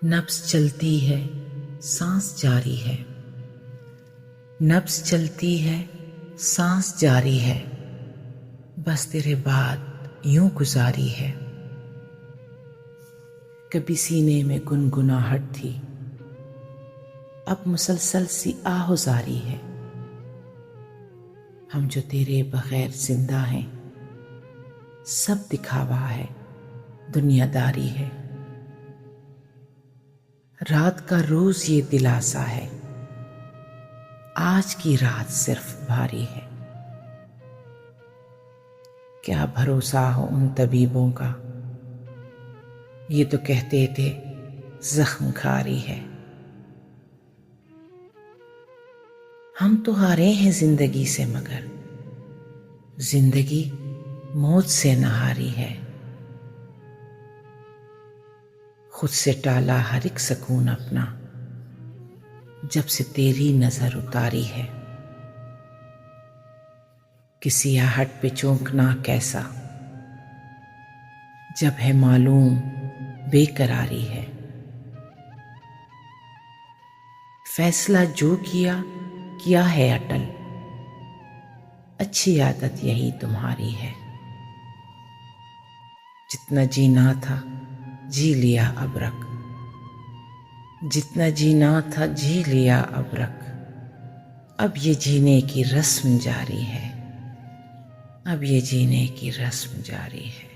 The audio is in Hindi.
नब्ज़ चलती है, सांस जारी है। नब्ज़ चलती है, सांस जारी है। बस तेरे बाद यूं गुजारी है। कभी सीने में गुनगुनाहट थी, अब मुसलसल सी आहुजारी है। हम जो तेरे बगैर जिंदा हैं, सब दिखावा है, दुनियादारी है। रात का रोज ये दिलासा है, आज की रात सिर्फ भारी है। क्या भरोसा हो उन तबीबों का, ये तो कहते थे जख्म खारी है। हम तो हारे हैं जिंदगी से, मगर जिंदगी मौत से न हारी है। खुद से टाला हर एक सकून अपना, जब से तेरी नजर उतारी है। किसी आहट पे चौंकना कैसा, जब है मालूम बेकरारी है। फैसला जो किया है अटल, अच्छी आदत यही तुम्हारी है। जितना जीना था जी लिया अब रख, जितना जीना था जी लिया अब रख। अब ये जीने की रस्म जारी है, अब ये जीने की रस्म जारी है।